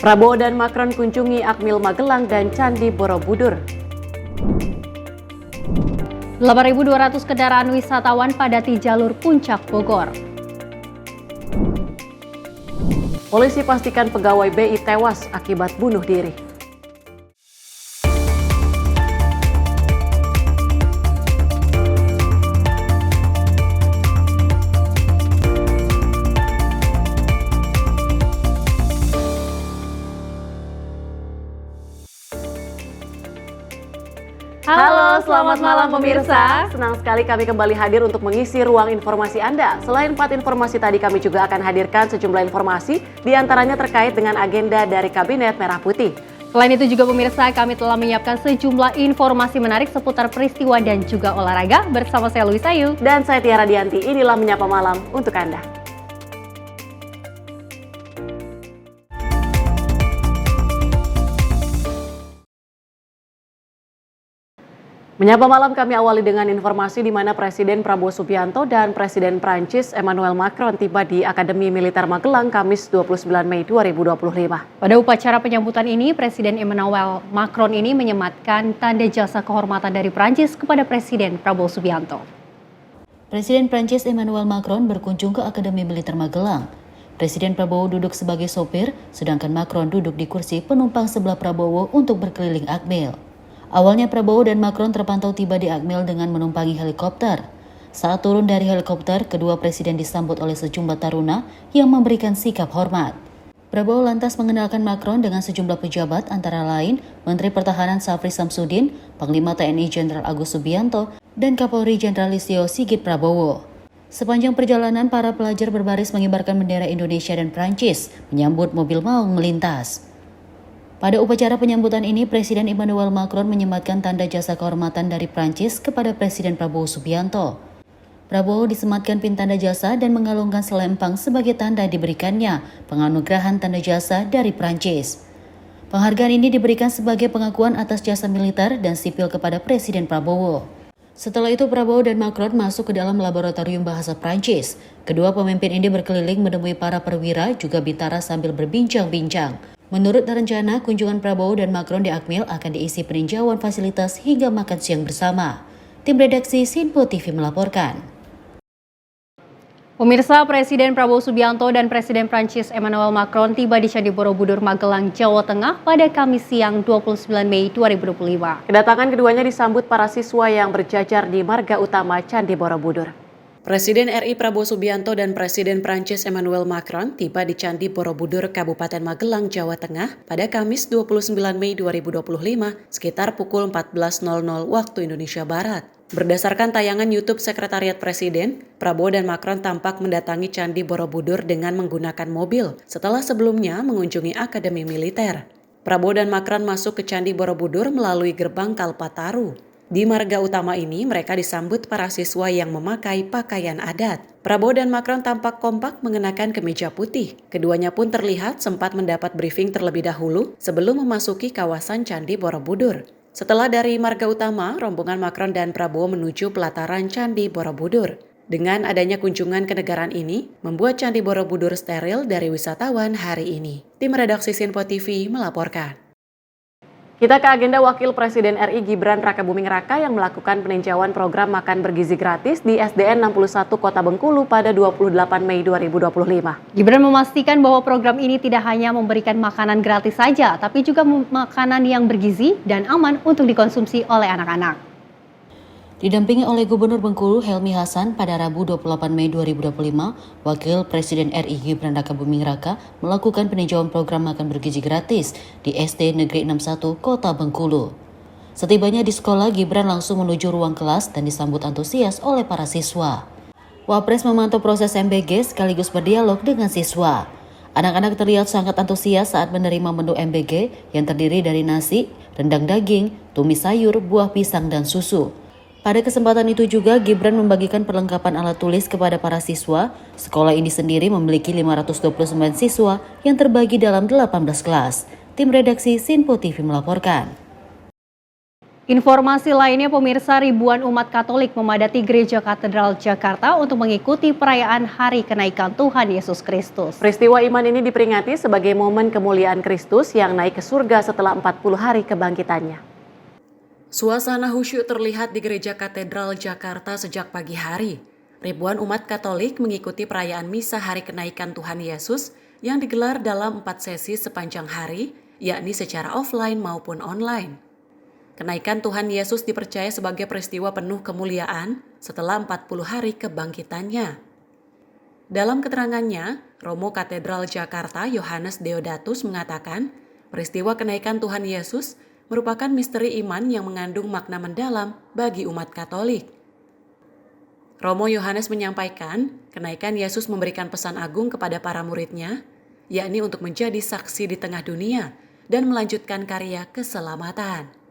Prabowo dan Macron kunjungi Akmil Magelang dan Candi Borobudur. 8.200 kendaraan wisatawan padati jalur Puncak Bogor. Polisi pastikan pegawai BI tewas akibat bunuh diri. Halo, selamat malam pemirsa. Senang sekali kami kembali hadir untuk mengisi ruang informasi Anda. Selain 4 informasi tadi, kami juga akan hadirkan sejumlah informasi, diantaranya terkait dengan agenda dari Kabinet Merah Putih. Selain itu juga pemirsa, kami telah menyiapkan sejumlah informasi menarik seputar peristiwa dan juga olahraga bersama saya Luisa Ayu. Dan saya Tiara Dianti, inilah Menyapa Malam untuk Anda. Menyapa Malam kami awali dengan informasi di mana Presiden Prabowo Subianto dan Presiden Prancis Emmanuel Macron tiba di Akademi Militer Magelang Kamis 29 Mei 2025. Pada upacara penyambutan ini, Presiden Emmanuel Macron ini menyematkan tanda jasa kehormatan dari Prancis kepada Presiden Prabowo Subianto. Presiden Prancis Emmanuel Macron berkunjung ke Akademi Militer Magelang. Presiden Prabowo duduk sebagai sopir, sedangkan Macron duduk di kursi penumpang sebelah Prabowo untuk berkeliling Akmil. Awalnya Prabowo dan Macron terpantau tiba di Akmil dengan menumpangi helikopter. Saat turun dari helikopter, kedua presiden disambut oleh sejumlah taruna yang memberikan sikap hormat. Prabowo lantas mengenalkan Macron dengan sejumlah pejabat antara lain Menteri Pertahanan Syafri Samsudin, Panglima TNI Jenderal Agus Subianto, dan Kapolri Jenderal Listio Sigit Prabowo. Sepanjang perjalanan, para pelajar berbaris mengibarkan bendera Indonesia dan Prancis menyambut mobil maung melintas. Pada upacara penyambutan ini, Presiden Emmanuel Macron menyematkan tanda jasa kehormatan dari Prancis kepada Presiden Prabowo Subianto. Prabowo disematkan pin tanda jasa dan mengalungkan selempang sebagai tanda diberikannya penganugerahan tanda jasa dari Prancis. Penghargaan ini diberikan sebagai pengakuan atas jasa militer dan sipil kepada Presiden Prabowo. Setelah itu, Prabowo dan Macron masuk ke dalam laboratorium bahasa Prancis. Kedua pemimpin ini berkeliling menemui para perwira juga bintara sambil berbincang-bincang. Menurut rencana, kunjungan Prabowo dan Macron di Akmil akan diisi peninjauan fasilitas hingga makan siang bersama. Tim redaksi Sinpo TV melaporkan. Pemirsa, Presiden Prabowo Subianto dan Presiden Prancis Emmanuel Macron tiba di Candi Borobudur, Magelang, Jawa Tengah pada Kamis siang 29 Mei 2025. Kedatangan keduanya disambut para siswa yang berjajar di marga utama Candi Borobudur. Presiden RI Prabowo Subianto dan Presiden Prancis Emmanuel Macron tiba di Candi Borobudur, Kabupaten Magelang, Jawa Tengah pada Kamis 29 Mei 2025 sekitar pukul 14.00 waktu Indonesia Barat. Berdasarkan tayangan YouTube Sekretariat Presiden, Prabowo dan Macron tampak mendatangi Candi Borobudur dengan menggunakan mobil setelah sebelumnya mengunjungi Akademi Militer. Prabowo dan Macron masuk ke Candi Borobudur melalui gerbang Kalpataru. Di marga utama ini, mereka disambut para siswa yang memakai pakaian adat. Prabowo dan Macron tampak kompak mengenakan kemeja putih. Keduanya pun terlihat sempat mendapat briefing terlebih dahulu sebelum memasuki kawasan Candi Borobudur. Setelah dari marga utama, rombongan Macron dan Prabowo menuju pelataran Candi Borobudur. Dengan adanya kunjungan kenegaraan ini, membuat Candi Borobudur steril dari wisatawan hari ini. Tim redaksi Sinpo TV melaporkan. Kita ke agenda Wakil Presiden RI Gibran Rakabuming Raka yang melakukan peninjauan program makan bergizi gratis di SDN 61 Kota Bengkulu pada 28 Mei 2025. Gibran memastikan bahwa program ini tidak hanya memberikan makanan gratis saja, tapi juga makanan yang bergizi dan aman untuk dikonsumsi oleh anak-anak. Didampingi oleh Gubernur Bengkulu Helmi Hasan pada Rabu 28 Mei 2025, Wakil Presiden RI Gibran Rakabuming Raka melakukan peninjauan program makan bergizi gratis di SD Negeri 61 Kota Bengkulu. Setibanya di sekolah, Gibran langsung menuju ruang kelas dan disambut antusias oleh para siswa. Wapres memantau proses MBG sekaligus berdialog dengan siswa. Anak-anak terlihat sangat antusias saat menerima menu MBG yang terdiri dari nasi, rendang daging, tumis sayur, buah pisang, dan susu. Pada kesempatan itu juga Gibran membagikan perlengkapan alat tulis kepada para siswa. Sekolah ini sendiri memiliki 529 siswa yang terbagi dalam 18 kelas. Tim redaksi Sinpo TV melaporkan. Informasi lainnya, pemirsa, ribuan umat Katolik memadati Gereja Katedral Jakarta untuk mengikuti perayaan Hari Kenaikan Tuhan Yesus Kristus. Peristiwa iman ini diperingati sebagai momen kemuliaan Kristus yang naik ke surga setelah 40 hari kebangkitannya. Suasana khusyuk terlihat di Gereja Katedral Jakarta sejak pagi hari. Ribuan umat Katolik mengikuti perayaan Misa Hari Kenaikan Tuhan Yesus yang digelar dalam 4 sesi sepanjang hari, yakni secara offline maupun online. Kenaikan Tuhan Yesus dipercaya sebagai peristiwa penuh kemuliaan setelah 40 hari kebangkitannya. Dalam keterangannya, Romo Katedral Jakarta Yohanes Deodatus mengatakan, peristiwa kenaikan Tuhan Yesus merupakan misteri iman yang mengandung makna mendalam bagi umat Katolik. Romo Yohanes menyampaikan, kenaikan Yesus memberikan pesan agung kepada para muridnya, yakni untuk menjadi saksi di tengah dunia dan melanjutkan karya keselamatan.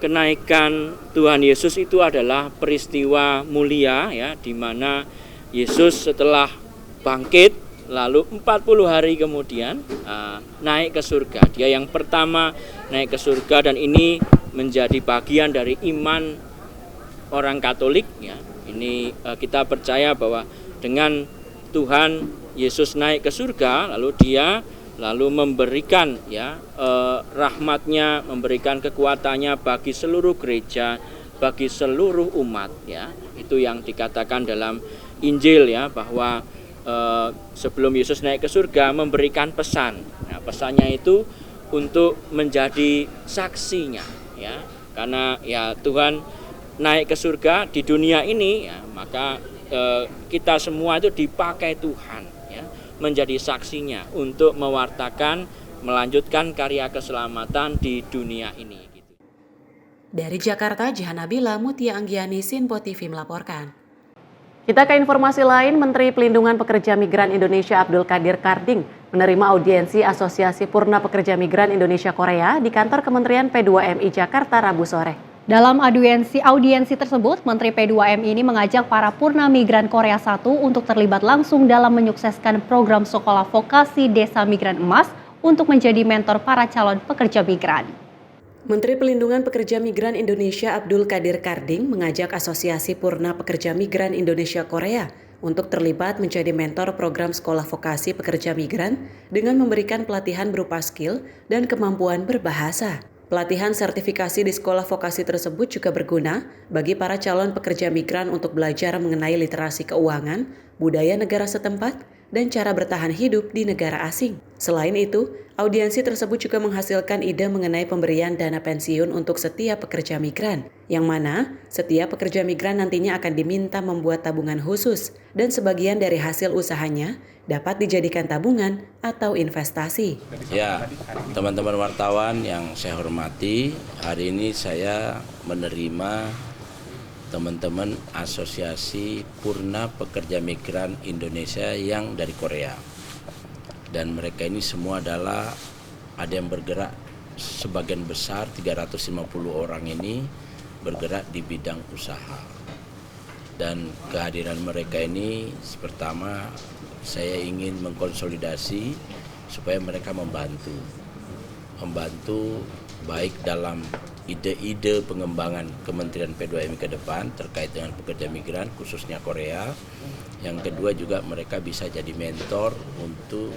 Kenaikan Tuhan Yesus itu adalah peristiwa mulia ya, di mana Yesus setelah bangkit lalu 40 hari kemudian naik ke surga. Dia yang pertama naik ke surga, dan ini menjadi bagian dari iman orang Katolik ya. Ini kita percaya bahwa dengan Tuhan Yesus naik ke surga, lalu dia memberikan ya rahmatnya, memberikan kekuatannya bagi seluruh gereja, bagi seluruh umat ya. Itu yang dikatakan dalam Injil ya, bahwa sebelum Yesus naik ke surga memberikan pesan. Nah, pesannya itu untuk menjadi saksinya ya. Karena ya Tuhan naik ke surga di dunia ini ya, maka kita semua itu dipakai Tuhan menjadi saksinya untuk mewartakan, melanjutkan karya keselamatan di dunia ini. Dari Jakarta, Jihan Nabila, Mutia Anggiani, Sinpo TV melaporkan. Kita ke informasi lain, Menteri Pelindungan Pekerja Migran Indonesia Abdul Qadir Karding menerima audiensi Asosiasi Purna Pekerja Migran Indonesia Korea di kantor Kementerian P2MI Jakarta Rabu sore. Dalam audiensi tersebut, Menteri P2MI ini mengajak para purna migran Korea 1 untuk terlibat langsung dalam menyukseskan program Sekolah Vokasi Desa Migran Emas untuk menjadi mentor para calon pekerja migran. Menteri Pelindungan Pekerja Migran Indonesia Abdul Qadir Karding mengajak Asosiasi Purna Pekerja Migran Indonesia Korea untuk terlibat menjadi mentor program Sekolah Vokasi Pekerja Migran dengan memberikan pelatihan berupa skill dan kemampuan berbahasa. Pelatihan sertifikasi di sekolah vokasi tersebut juga berguna bagi para calon pekerja migran untuk belajar mengenai literasi keuangan, budaya negara setempat, dan cara bertahan hidup di negara asing. Selain itu, audiensi tersebut juga menghasilkan ide mengenai pemberian dana pensiun untuk setiap pekerja migran, yang mana setiap pekerja migran nantinya akan diminta membuat tabungan khusus, dan sebagian dari hasil usahanya dapat dijadikan tabungan atau investasi. Ya, teman-teman wartawan yang saya hormati, hari ini saya menerima teman-teman Asosiasi Purna Pekerja Migran Indonesia yang dari Korea. Dan mereka ini semua adalah, ada yang bergerak, sebagian besar 350 orang ini bergerak di bidang usaha. Dan kehadiran mereka ini pertama saya ingin mengkonsolidasi supaya mereka membantu baik dalam ide-ide pengembangan Kementerian P2MI ke depan terkait dengan pekerja migran khususnya Korea. Yang kedua juga mereka bisa jadi mentor untuk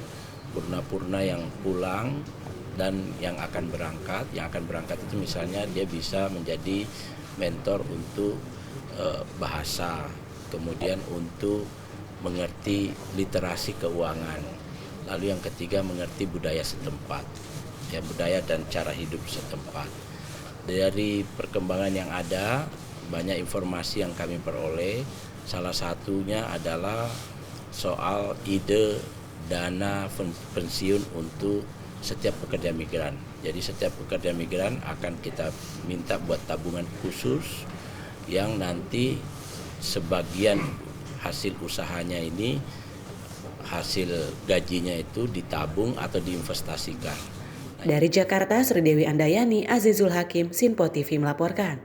purna-purna yang pulang dan yang akan berangkat. Yang akan berangkat itu misalnya dia bisa menjadi mentor untuk bahasa, kemudian untuk mengerti literasi keuangan. Lalu yang ketiga mengerti budaya setempat, ya, budaya dan cara hidup setempat. Dari perkembangan yang ada, banyak informasi yang kami peroleh. Salah satunya adalah soal ide dana pensiun untuk setiap pekerja migran. Jadi setiap pekerja migran akan kita minta buat tabungan khusus yang nanti sebagian hasil usahanya ini, hasil gajinya itu ditabung atau diinvestasikan. Dari Jakarta, Sri Dewi Andayani, Azizul Hakim, Sinpo TV melaporkan.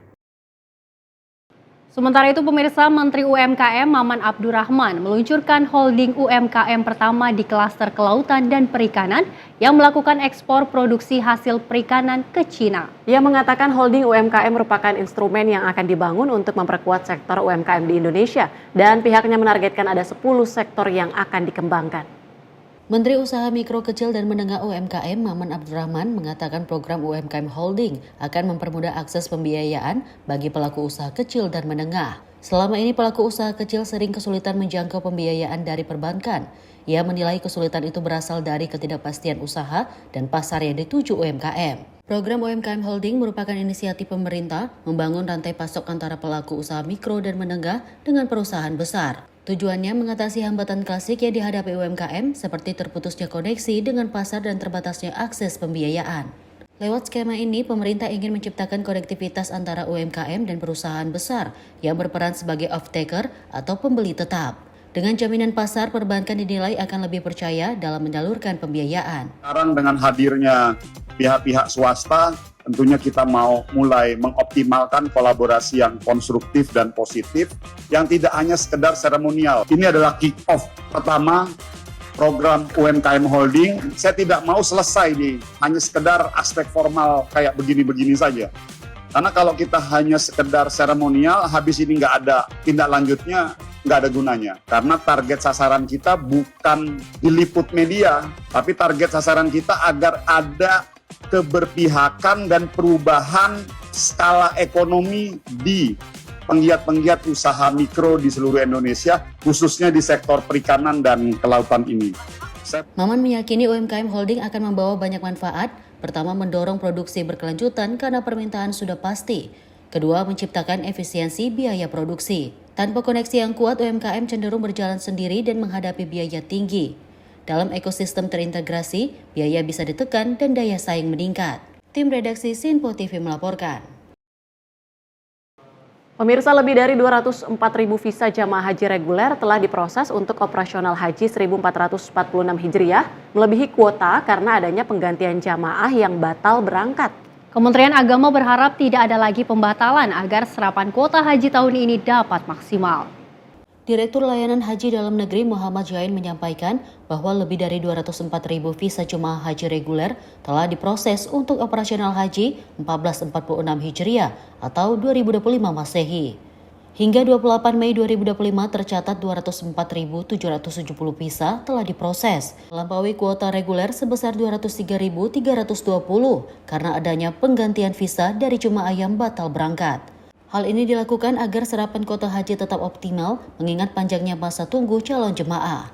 Sementara itu pemirsa, Menteri UMKM Maman Abdurrahman meluncurkan holding UMKM pertama di klaster kelautan dan perikanan yang melakukan ekspor produksi hasil perikanan ke Cina. Ia mengatakan holding UMKM merupakan instrumen yang akan dibangun untuk memperkuat sektor UMKM di Indonesia dan pihaknya menargetkan ada 10 sektor yang akan dikembangkan. Menteri Usaha Mikro Kecil dan Menengah UMKM Maman Abdurrahman mengatakan program UMKM Holding akan mempermudah akses pembiayaan bagi pelaku usaha kecil dan menengah. Selama ini pelaku usaha kecil sering kesulitan menjangkau pembiayaan dari perbankan. Ia menilai kesulitan itu berasal dari ketidakpastian usaha dan pasar yang dituju UMKM. Program UMKM Holding merupakan inisiatif pemerintah membangun rantai pasok antara pelaku usaha mikro dan menengah dengan perusahaan besar. Tujuannya mengatasi hambatan klasik yang dihadapi UMKM seperti terputusnya koneksi dengan pasar dan terbatasnya akses pembiayaan. Lewat skema ini, pemerintah ingin menciptakan konektivitas antara UMKM dan perusahaan besar yang berperan sebagai off-taker atau pembeli tetap. Dengan jaminan pasar, perbankan dinilai akan lebih percaya dalam menyalurkan pembiayaan. Sekarang dengan hadirnya pihak-pihak swasta, tentunya kita mau mulai mengoptimalkan kolaborasi yang konstruktif dan positif, yang tidak hanya sekedar seremonial. Ini adalah kick-off pertama program UMKM Holding. Saya tidak mau selesai di hanya sekedar aspek formal kayak begini-begini saja. Karena kalau kita hanya sekedar seremonial, habis ini nggak ada tindak lanjutnya, nggak ada gunanya. Karena target sasaran kita bukan diliput media, tapi target sasaran kita agar ada keberpihakan dan perubahan skala ekonomi di penggiat-penggiat usaha mikro di seluruh Indonesia, khususnya di sektor perikanan dan kelautan ini. Maman meyakini UMKM Holding akan membawa banyak manfaat. Pertama, mendorong produksi berkelanjutan karena permintaan sudah pasti. Kedua, menciptakan efisiensi biaya produksi. Tanpa koneksi yang kuat, UMKM cenderung berjalan sendiri dan menghadapi biaya tinggi. Dalam ekosistem terintegrasi, biaya bisa ditekan dan daya saing meningkat. Tim redaksi Sinpo TV melaporkan. Pemirsa, lebih dari 204.000 visa jamaah haji reguler telah diproses untuk operasional haji 1446 Hijriah, melebihi kuota karena adanya penggantian jamaah yang batal berangkat. Kementerian Agama berharap tidak ada lagi pembatalan agar serapan kuota haji tahun ini dapat maksimal. Direktur Layanan Haji Dalam Negeri Muhammad Jain menyampaikan bahwa lebih dari 204.000 visa jemaah haji reguler telah diproses untuk operasional haji 1446 Hijriah atau 2025 Masehi. Hingga 28 Mei 2025 tercatat 204.770 visa telah diproses, melampaui kuota reguler sebesar 203.320 karena adanya penggantian visa dari jemaah yang batal berangkat. Hal ini dilakukan agar serapan kuota haji tetap optimal mengingat panjangnya masa tunggu calon jemaah.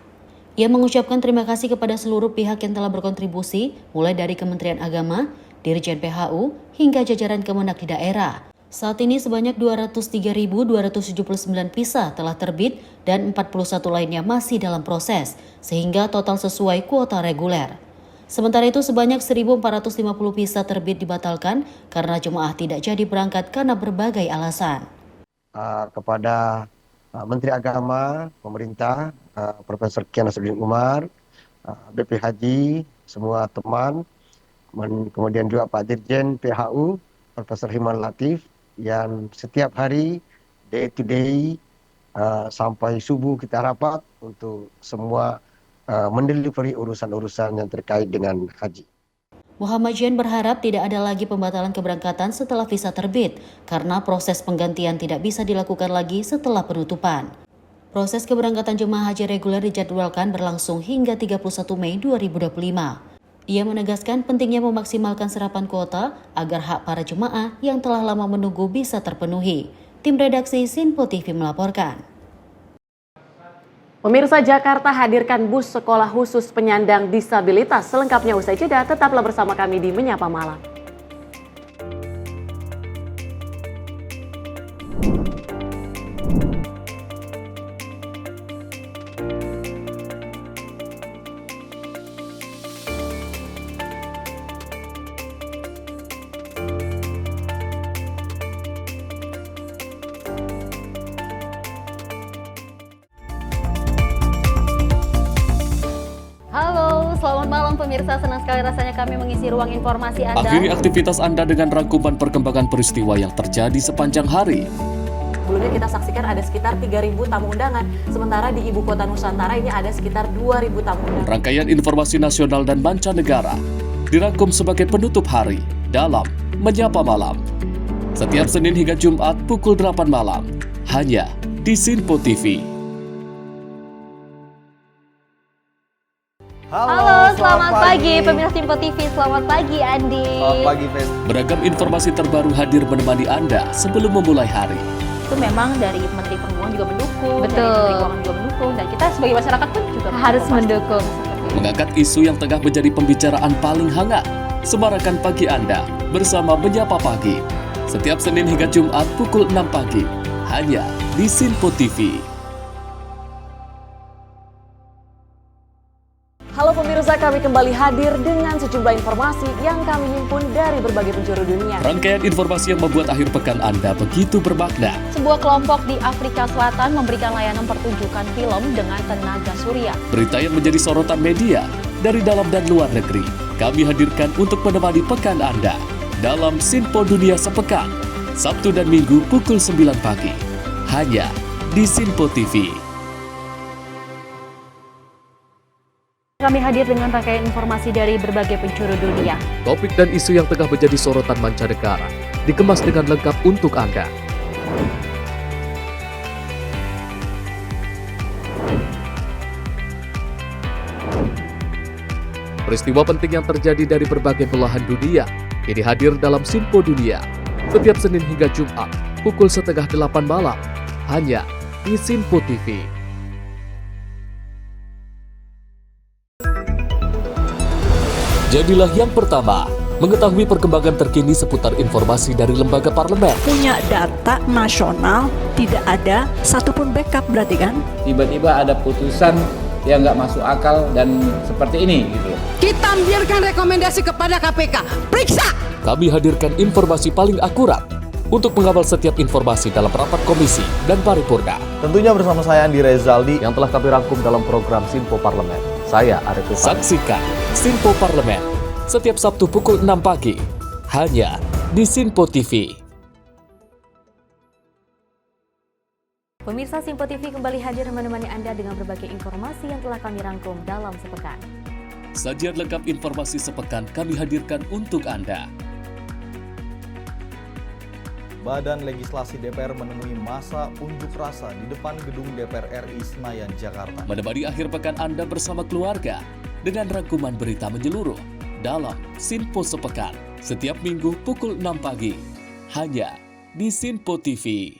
Ia mengucapkan terima kasih kepada seluruh pihak yang telah berkontribusi, mulai dari Kementerian Agama, Dirjen PHU, hingga jajaran Kemenak di daerah. Saat ini sebanyak 203.279 visa telah terbit dan 41 lainnya masih dalam proses, sehingga total sesuai kuota reguler. Sementara itu sebanyak 1.450 visa terbit dibatalkan karena jemaah tidak jadi berangkat karena berbagai alasan. Kepada Menteri Agama, pemerintah, Profesor Kiai Nasruddin Umar, BP Haji, semua teman, kemudian juga Pak Dirjen PHU, Profesor Himan Latif, yang setiap hari, day to day, sampai subuh kita rapat untuk semua mendelivery urusan-urusan yang terkait dengan haji. Muhammad Jain berharap tidak ada lagi pembatalan keberangkatan setelah visa terbit karena proses penggantian tidak bisa dilakukan lagi setelah penutupan. Proses keberangkatan jemaah haji reguler dijadwalkan berlangsung hingga 31 Mei 2025. Ia menegaskan pentingnya memaksimalkan serapan kuota agar hak para jemaah yang telah lama menunggu bisa terpenuhi. Tim redaksi Sinpo TV melaporkan. Pemirsa, Jakarta hadirkan bus sekolah khusus penyandang disabilitas. Selengkapnya usai jeda, tetaplah bersama kami di Menyapa Malam. Selamat malam pemirsa, senang sekali rasanya kami mengisi ruang informasi Anda. Akhiri aktivitas Anda dengan rangkuman perkembangan peristiwa yang terjadi sepanjang hari. 10 sebelumnya kita saksikan ada sekitar 3.000 tamu undangan, sementara di Ibu Kota Nusantara ini ada sekitar 2.000 tamu undangan. Rangkaian informasi nasional dan mancanegara dirangkum sebagai penutup hari dalam Menyapa Malam. Setiap Senin hingga Jumat pukul 8 malam, hanya di Sinpo TV. Halo, selamat pagi pemirsa Sinpo TV. Selamat pagi Andi. Selamat pagi, Fen. Beragam informasi terbaru hadir menemani Anda sebelum memulai hari. Itu memang dari Menteri Perhubungan juga mendukung, Betul. dari Menteri Keuangan juga mendukung, dan kita sebagai masyarakat pun juga Harus mendukung. Mengangkat isu yang tengah menjadi pembicaraan paling hangat. Semarakan pagi Anda bersama Menyapa Pagi. Setiap Senin hingga Jumat pukul 6 pagi, hanya di Sinpo TV. Halo pemirsa, kami kembali hadir dengan sejumlah informasi yang kami himpun dari berbagai penjuru dunia. Rangkaian informasi yang membuat akhir pekan Anda begitu bermakna. Sebuah kelompok di Afrika Selatan memberikan layanan pertunjukan film dengan tenaga surya. Berita yang menjadi sorotan media dari dalam dan luar negeri, kami hadirkan untuk menemani pekan Anda dalam Sinpo Dunia Sepekan, Sabtu dan Minggu pukul 9 pagi, hanya di Sinpo TV. Kami hadir dengan rangkaian informasi dari berbagai penjuru dunia. Topik dan isu yang tengah menjadi sorotan mancanegara dikemas dengan lengkap untuk Anda. Peristiwa penting yang terjadi dari berbagai belahan dunia ini hadir dalam Sinpo Dunia setiap Senin hingga Jumat pukul 7:30 malam, hanya di Sinpo TV. Jadilah yang pertama mengetahui perkembangan terkini seputar informasi dari lembaga parlemen. Punya data nasional, tidak ada satupun backup berarti kan? Tiba-tiba ada putusan yang nggak masuk akal dan seperti ini gitu. Kita biarkan rekomendasi kepada KPK, periksa! Kami hadirkan informasi paling akurat untuk mengawal setiap informasi dalam rapat komisi dan paripurna. Tentunya bersama saya Andi Rezaldi yang telah kami rangkum dalam program Sinpo Parlemen. Saya Arif Rifan. Saksikan Sinpo Parlemen setiap Sabtu pukul 6 pagi, hanya di Sinpo TV. Pemirsa Sinpo TV kembali hadir menemani Anda dengan berbagai informasi yang telah kami rangkum dalam sepekan. Sajian lengkap informasi sepekan kami hadirkan untuk Anda. Badan Legislasi DPR menemui masa unjuk rasa di depan gedung DPR RI Senayan, Jakarta. Menemani akhir pekan Anda bersama keluarga dengan rangkuman berita menyeluruh dalam Sinpo Sepekan setiap Minggu pukul 6 pagi, hanya di Sinpo TV.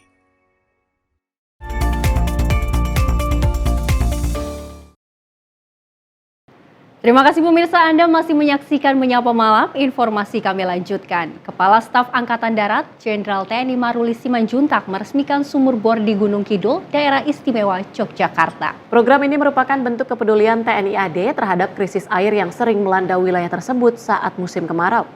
Terima kasih pemirsa, Anda masih menyaksikan Menyapa Malam. Informasi kami lanjutkan. Kepala Staf Angkatan Darat, Jenderal TNI Maruli Simanjuntak meresmikan sumur bor di Gunung Kidul, Daerah Istimewa Yogyakarta. Program ini merupakan bentuk kepedulian TNI AD terhadap krisis air yang sering melanda wilayah tersebut saat musim kemarau.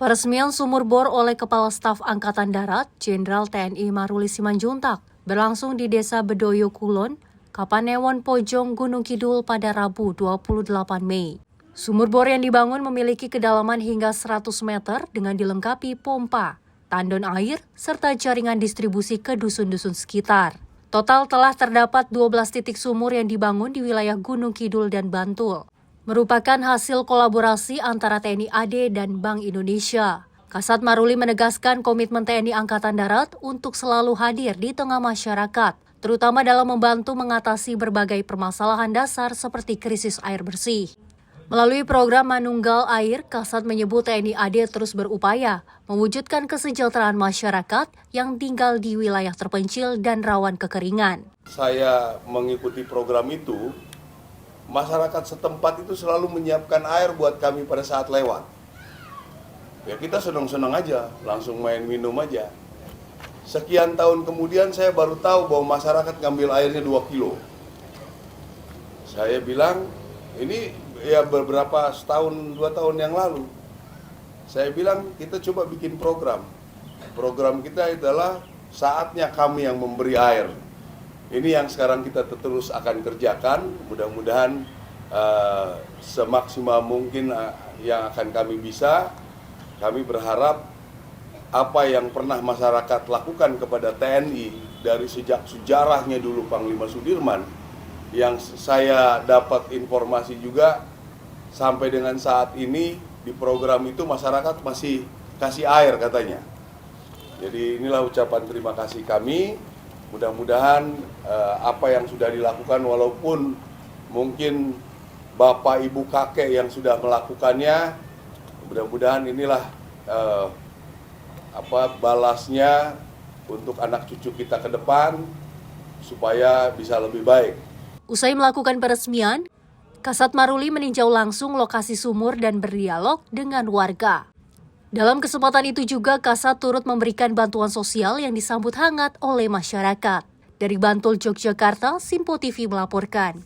Peresmian sumur bor oleh Kepala Staf Angkatan Darat, Jenderal TNI Maruli Simanjuntak, berlangsung di Desa Bedoyo Kulon, Kapanewon Pojong, Gunung Kidul pada Rabu 28 Mei. Sumur bor yang dibangun memiliki kedalaman hingga 100 meter dengan dilengkapi pompa, tandon air, serta jaringan distribusi ke dusun-dusun sekitar. Total telah terdapat 12 titik sumur yang dibangun di wilayah Gunung Kidul dan Bantul. Merupakan hasil kolaborasi antara TNI AD dan Bank Indonesia. Kasat Maruli menegaskan komitmen TNI Angkatan Darat untuk selalu hadir di tengah masyarakat, terutama dalam membantu mengatasi berbagai permasalahan dasar seperti krisis air bersih. Melalui program Manunggal Air, Kasat menyebut TNI AD terus berupaya mewujudkan kesejahteraan masyarakat yang tinggal di wilayah terpencil dan rawan kekeringan. Saya mengikuti program itu, masyarakat setempat itu selalu menyiapkan air buat kami pada saat lewat. Ya kita senang-senang aja, langsung main minum aja. Sekian tahun kemudian saya baru tahu bahwa masyarakat ngambil airnya 2 kilo. Saya bilang, ini ya beberapa setahun, 2 tahun yang lalu. Saya bilang, kita coba bikin program. Program kita adalah saatnya kami yang memberi air. Ini yang sekarang kita terus akan kerjakan. Mudah-mudahan semaksimal mungkin yang akan kami bisa. Kami berharap apa yang pernah masyarakat lakukan kepada TNI dari sejak sejarahnya dulu Panglima Sudirman, yang saya dapat informasi juga sampai dengan saat ini di program itu masyarakat masih kasih air katanya. Jadi inilah ucapan terima kasih kami. Mudah-mudahan apa yang sudah dilakukan, walaupun mungkin bapak ibu kakek yang sudah melakukannya, mudah-mudahan inilah balasnya untuk anak cucu kita ke depan supaya bisa lebih baik. Usai melakukan peresmian, Kasat Maruli meninjau langsung lokasi sumur dan berdialog dengan warga. Dalam kesempatan itu juga Kasat turut memberikan bantuan sosial yang disambut hangat oleh masyarakat. Dari Bantul, Yogyakarta, Simpo TV melaporkan.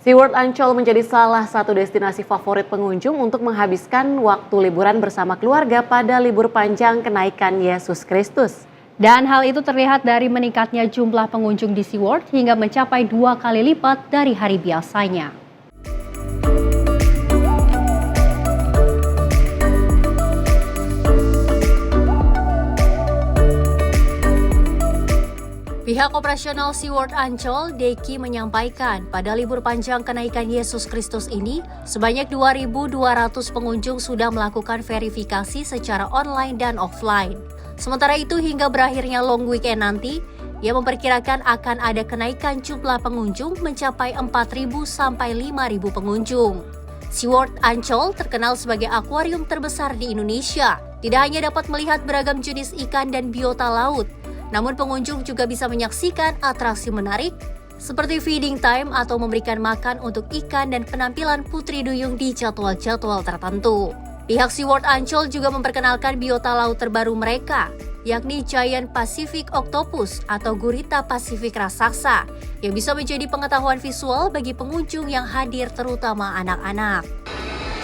SeaWorld Ancol menjadi salah satu destinasi favorit pengunjung untuk menghabiskan waktu liburan bersama keluarga pada libur panjang kenaikan Yesus Kristus. Dan hal itu terlihat dari meningkatnya jumlah pengunjung di SeaWorld hingga mencapai 2 kali lipat dari hari biasanya. Pihak operasional SeaWorld Ancol, Deki, menyampaikan pada libur panjang kenaikan Yesus Kristus ini, sebanyak 2.200 pengunjung sudah melakukan verifikasi secara online dan offline. Sementara itu, hingga berakhirnya long weekend nanti, ia memperkirakan akan ada kenaikan jumlah pengunjung mencapai 4.000 sampai 5.000 pengunjung. SeaWorld Ancol terkenal sebagai akuarium terbesar di Indonesia. Tidak hanya dapat melihat beragam jenis ikan dan biota laut, namun pengunjung juga bisa menyaksikan atraksi menarik seperti feeding time atau memberikan makan untuk ikan dan penampilan putri duyung di jadwal-jadwal tertentu. Pihak SeaWorld Ancol juga memperkenalkan biota laut terbaru mereka, yakni Giant Pacific Octopus atau gurita Pasifik raksasa, yang bisa menjadi pengetahuan visual bagi pengunjung yang hadir, terutama anak-anak.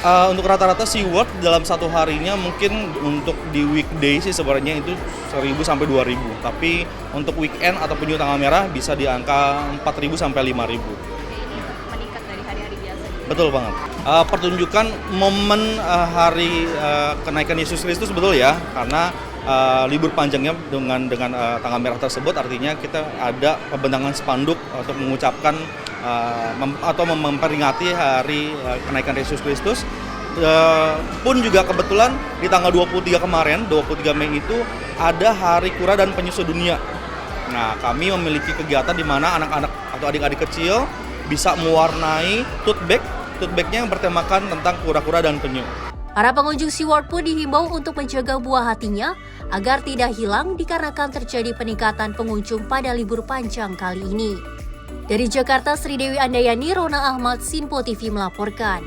Untuk rata-rata SeaWorld dalam satu harinya mungkin untuk di weekday sih sebenarnya itu 1.000 sampai 2.000. Tapi untuk weekend atau pengunjung tanggal merah bisa di angka 4.000 sampai 5.000. Meningkat dari hari-hari biasa. Betul banget. Pertunjukan momen hari kenaikan Yesus Kristus betul ya, karena libur panjangnya dengan tanggal merah tersebut artinya kita ada pembentangan spanduk untuk mengucapkan atau memperingati hari kenaikan Yesus Kristus. Pun juga kebetulan di tanggal 23 kemarin, 23 Mei itu ada Hari Kura dan Penyu Sedunia. Nah, kami memiliki kegiatan di mana anak-anak atau adik-adik kecil bisa mewarnai tote bag-nya yang bertemakan tentang kura-kura dan penyu. Para pengunjung SeaWorld pun dihimbau untuk menjaga buah hatinya agar tidak hilang dikarenakan terjadi peningkatan pengunjung pada libur panjang kali ini. Dari Jakarta, Sri Dewi Andayani, Rona Ahmad, Simpo TV melaporkan.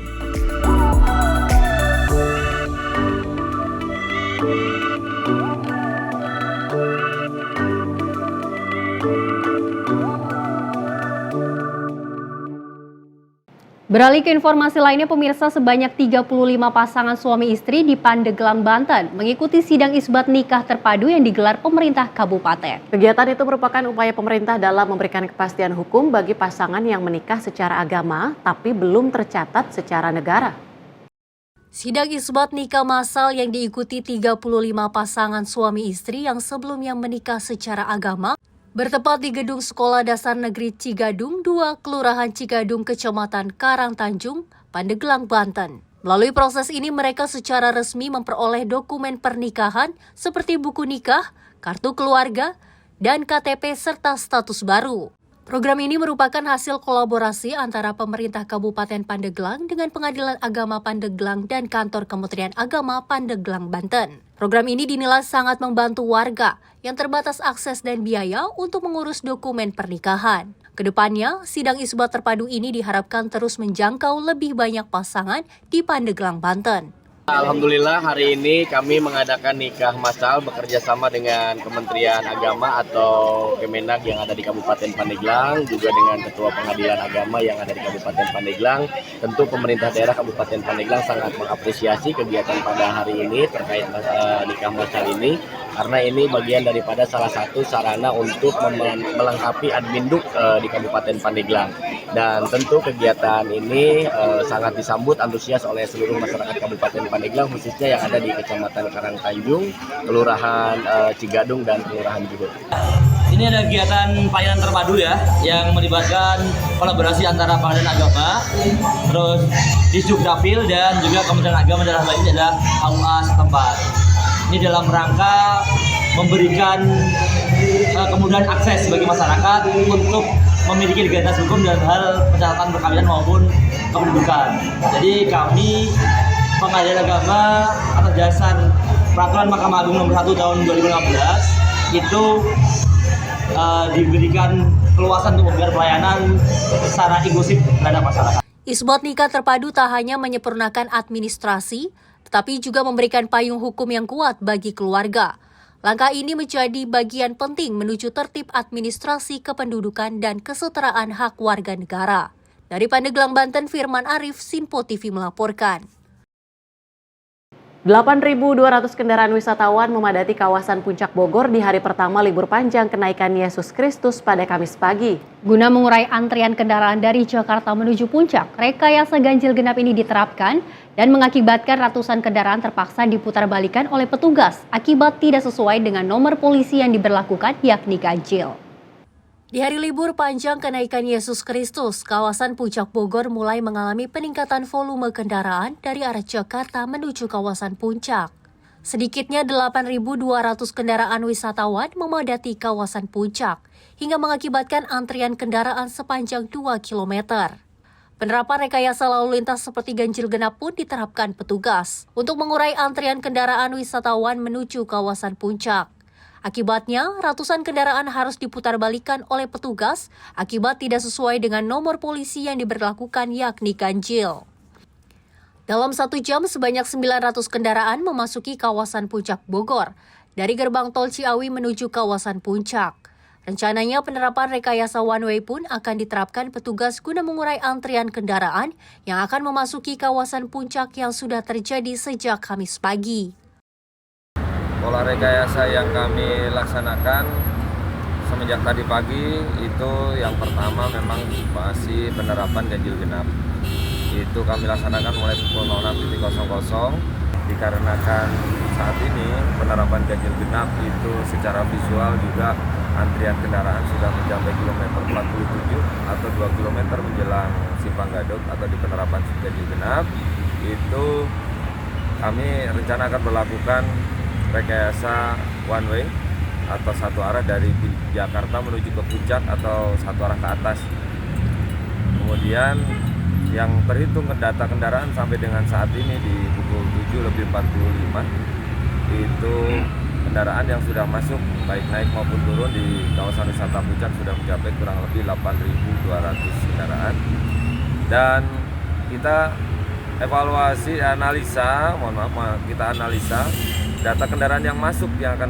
Beralih ke informasi lainnya, pemirsa, sebanyak 35 pasangan suami istri di Pandeglang, Banten mengikuti sidang isbat nikah terpadu yang digelar pemerintah kabupaten. Kegiatan itu merupakan upaya pemerintah dalam memberikan kepastian hukum bagi pasangan yang menikah secara agama tapi belum tercatat secara negara. Sidang isbat nikah massal yang diikuti 35 pasangan suami istri yang sebelumnya menikah secara agama bertempat di Gedung Sekolah Dasar Negeri Cigadung 2, Kelurahan Cigadung, Kecamatan Karangtanjung, Pandeglang, Banten. Melalui proses ini mereka secara resmi memperoleh dokumen pernikahan seperti buku nikah, kartu keluarga, dan KTP serta status baru. Program ini merupakan hasil kolaborasi antara pemerintah Kabupaten Pandeglang dengan Pengadilan Agama Pandeglang dan Kantor Kementerian Agama Pandeglang, Banten. Program ini dinilai sangat membantu warga yang terbatas akses dan biaya untuk mengurus dokumen pernikahan. Kedepannya, sidang isbat terpadu ini diharapkan terus menjangkau lebih banyak pasangan di Pandeglang, Banten. Alhamdulillah hari ini kami mengadakan nikah massal bekerja sama dengan Kementerian Agama atau Kemenak yang ada di Kabupaten Pandeglang, juga dengan Ketua Pengadilan Agama yang ada di Kabupaten Pandeglang. Tentu pemerintah daerah Kabupaten Pandeglang sangat mengapresiasi kegiatan pada hari ini terkait nikah massal ini, karena ini bagian daripada salah satu sarana untuk melengkapi Adminduk di Kabupaten Pandeglang. Dan tentu kegiatan ini sangat disambut antusias oleh seluruh masyarakat Kabupaten Pandeglang, khususnya yang ada di Kecamatan Karangtanjung, Kelurahan Cigadung, dan Kelurahan Jubur. Ini ada kegiatan pelayanan terpadu ya, yang melibatkan kolaborasi antara Pengadilan Agama, terus Disduk Dapil, dan juga Kementerian Agama dalam hal ini adalah KUA setempat. Ini dalam rangka memberikan kemudahan akses bagi masyarakat untuk memiliki legalitas hukum dalam hal pencatatan perkawinan maupun kependudukan. Jadi kami Pengadilan Agama atas dasar Peraturan Mahkamah Agung Nomor 1 Tahun 2016 itu diberikan keluasan untuk memberikan pelayanan secara inklusif terhadap masyarakat. Isbat nikah terpadu tak hanya menyempurnakan administrasi, tetapi juga memberikan payung hukum yang kuat bagi keluarga. Langkah ini menjadi bagian penting menuju tertib administrasi kependudukan dan kesetaraan hak warga negara. Dari Pandeglang, Banten, Firman Arif, Sinpo TV melaporkan. 8.200 kendaraan wisatawan memadati kawasan Puncak Bogor di hari pertama libur panjang kenaikan Yesus Kristus pada Kamis pagi. Guna mengurai antrian kendaraan dari Jakarta menuju Puncak, rekayasa ganjil genap ini diterapkan dan mengakibatkan ratusan kendaraan terpaksa diputar-balikan oleh petugas akibat tidak sesuai dengan nomor polisi yang diberlakukan, yakni ganjil. Di hari libur panjang kenaikan Yesus Kristus, kawasan Puncak Bogor mulai mengalami peningkatan volume kendaraan dari arah Jakarta menuju kawasan Puncak. Sedikitnya 8.200 kendaraan wisatawan memadati kawasan Puncak, hingga mengakibatkan antrian kendaraan sepanjang 2 km. Penerapan rekayasa lalu lintas seperti ganjil genap pun diterapkan petugas untuk mengurai antrian kendaraan wisatawan menuju kawasan Puncak. Akibatnya, ratusan kendaraan harus diputar-balikan oleh petugas akibat tidak sesuai dengan nomor polisi yang diberlakukan, yakni ganjil. Dalam 1 jam, sebanyak 900 kendaraan memasuki kawasan Puncak Bogor dari gerbang tol Ciawi menuju kawasan Puncak. Rencananya penerapan rekayasa one way pun akan diterapkan petugas guna mengurai antrian kendaraan yang akan memasuki kawasan Puncak yang sudah terjadi sejak Kamis pagi. Pola rekayasa yang kami laksanakan semenjak tadi pagi itu yang pertama memang masih penerapan ganjil genap. Itu kami laksanakan mulai pukul 06.00 dikarenakan saat ini penerapan ganjil genap itu secara visual juga antrian kendaraan sudah mencapai kilometer 47 atau 2 km menjelang Simpang Gadok atau di penerapan ganjil genap. Itu kami rencana akan melakukan rekayasa one way atau satu arah dari Jakarta menuju ke Puncak atau satu arah ke atas. Kemudian yang terhitung data kendaraan sampai dengan saat ini di pukul 7:45 itu kendaraan yang sudah masuk baik naik maupun turun di kawasan wisata Puncak sudah mencapai kurang lebih 8.200 kendaraan. Dan kita evaluasi analisa, kita analisa data kendaraan yang masuk yang akan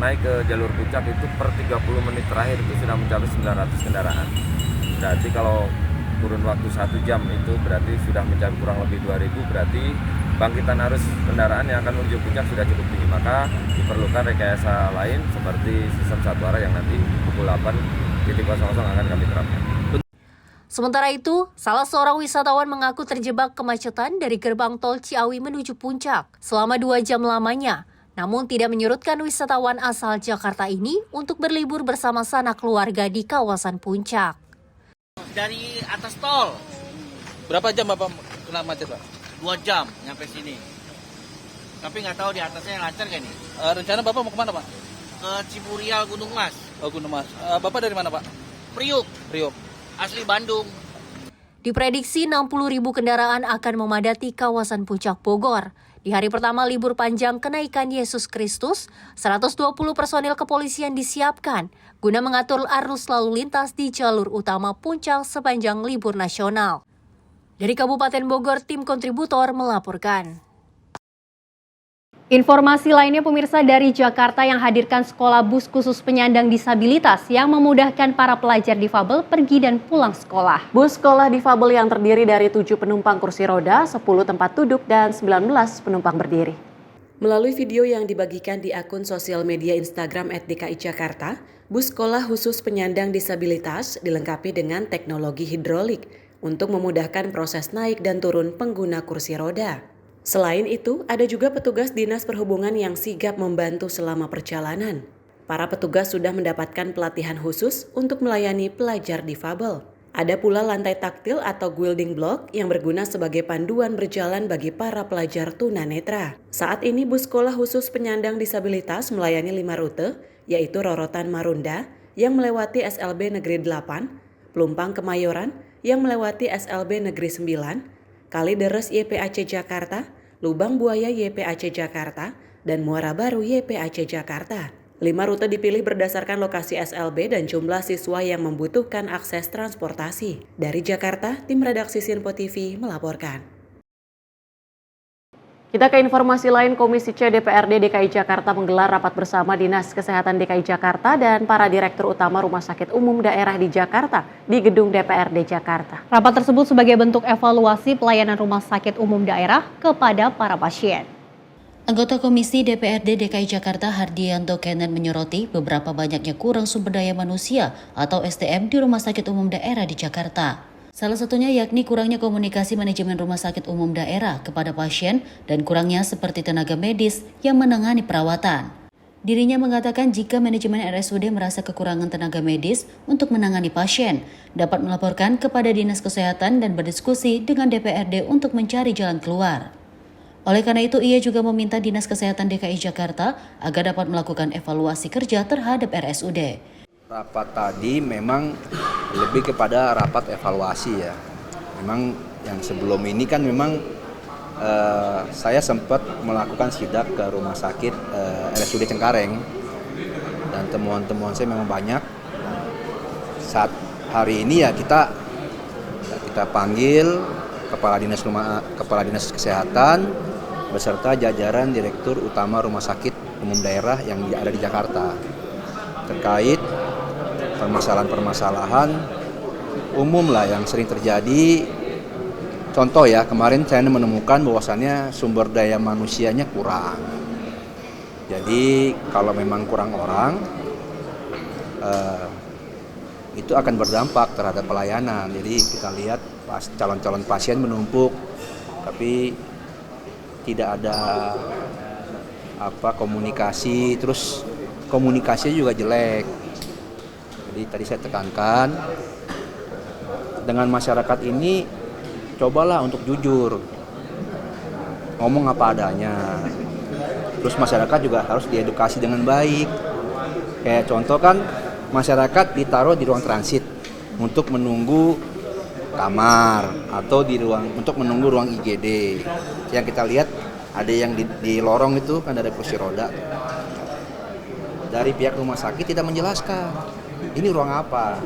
naik ke jalur Puncak itu per 30 menit terakhir itu sudah mencapai 900 kendaraan. Berarti kalau kurun waktu 1 jam itu berarti sudah mencapai kurang lebih 2.000, berarti bangkitan arus kendaraan yang akan menuju Puncak sudah cukup tinggi. Maka diperlukan rekayasa lain seperti sistem satu arah yang nanti pukul 8.00 akan kami terapkan. Sementara itu, salah seorang wisatawan mengaku terjebak kemacetan dari gerbang tol Ciawi menuju Puncak selama 2 jam lamanya, namun tidak menyurutkan wisatawan asal Jakarta ini untuk berlibur bersama sanak keluarga di kawasan Puncak. Dari atas tol. Berapa jam Bapak kena macet, Pak? 2 jam nyampe sini. Tapi nggak tahu di atasnya lancar nggak nih? Rencana Bapak mau kemana, Pak? Ke Ciburial, Gunung Mas. Oh, Gunung Mas. Bapak dari mana, Pak? Priuk. Asli Bandung. Diprediksi 60.000 kendaraan akan memadati kawasan Puncak Bogor. Di hari pertama libur panjang kenaikan Yesus Kristus, 120 personil kepolisian disiapkan guna mengatur arus lalu lintas di jalur utama Puncak sepanjang libur nasional. Dari Kabupaten Bogor, tim kontributor melaporkan. Informasi lainnya pemirsa dari Jakarta yang hadirkan sekolah bus khusus penyandang disabilitas yang memudahkan para pelajar difabel pergi dan pulang sekolah. Bus sekolah difabel yang terdiri dari 7 penumpang kursi roda, 10 tempat duduk, dan 19 penumpang berdiri. Melalui video yang dibagikan di akun sosial media Instagram @DKI Jakarta, bus sekolah khusus penyandang disabilitas dilengkapi dengan teknologi hidrolik untuk memudahkan proses naik dan turun pengguna kursi roda. Selain itu, ada juga petugas Dinas Perhubungan yang sigap membantu selama perjalanan. Para petugas sudah mendapatkan pelatihan khusus untuk melayani pelajar difabel. Ada pula lantai taktil atau guiding block yang berguna sebagai panduan berjalan bagi para pelajar tunanetra. Saat ini bus sekolah khusus penyandang disabilitas melayani 5 rute, yaitu Rorotan Marunda yang melewati SLB Negeri 8, Pelumpang Kemayoran yang melewati SLB Negeri 9, Kalideres YPAC Jakarta, Lubang Buaya YPAC Jakarta, dan Muara Baru YPAC Jakarta. 5 rute dipilih berdasarkan lokasi SLB dan jumlah siswa yang membutuhkan akses transportasi. Dari Jakarta, tim redaksi Sinpo TV melaporkan. Kita ke informasi lain, Komisi C DPRD DKI Jakarta menggelar rapat bersama Dinas Kesehatan DKI Jakarta dan para Direktur Utama Rumah Sakit Umum Daerah di Jakarta di Gedung DPRD Jakarta. Rapat tersebut sebagai bentuk evaluasi pelayanan rumah sakit umum daerah kepada para pasien. Anggota Komisi DPRD DKI Jakarta Hardianto Kenen menyoroti beberapa banyaknya kurang sumber daya manusia atau SDM di rumah sakit umum daerah di Jakarta. Salah satunya yakni kurangnya komunikasi manajemen rumah sakit umum daerah kepada pasien dan kurangnya seperti tenaga medis yang menangani perawatan. Dirinya mengatakan jika manajemen RSUD merasa kekurangan tenaga medis untuk menangani pasien, dapat melaporkan kepada Dinas Kesehatan dan berdiskusi dengan DPRD untuk mencari jalan keluar. Oleh karena itu, ia juga meminta Dinas Kesehatan DKI Jakarta agar dapat melakukan evaluasi kerja terhadap RSUD. Rapat tadi memang lebih kepada rapat evaluasi ya. Memang yang sebelum ini kan memang saya sempat melakukan sidak ke rumah sakit RSUD Cengkareng dan temuan-temuan saya memang banyak. Saat hari ini ya kita panggil Kepala Dinas Kesehatan beserta jajaran Direktur Utama Rumah Sakit Umum Daerah yang ada di Jakarta terkait permasalahan-permasalahan umum lah yang sering terjadi. Contoh ya, kemarin saya menemukan bahwasannya sumber daya manusianya kurang. Jadi kalau memang kurang orang, itu akan berdampak terhadap pelayanan. Jadi kita lihat calon-calon pasien menumpuk, tapi tidak ada komunikasi, terus komunikasinya juga jelek. Jadi tadi saya tekankan dengan masyarakat ini cobalah untuk jujur, ngomong apa adanya. Terus masyarakat juga harus diedukasi dengan baik. Kayak contoh kan masyarakat ditaruh di ruang transit untuk menunggu kamar atau untuk menunggu ruang IGD. Yang kita lihat ada yang di lorong itu kan ada kursi roda. Dari pihak rumah sakit tidak menjelaskan ini ruang apa.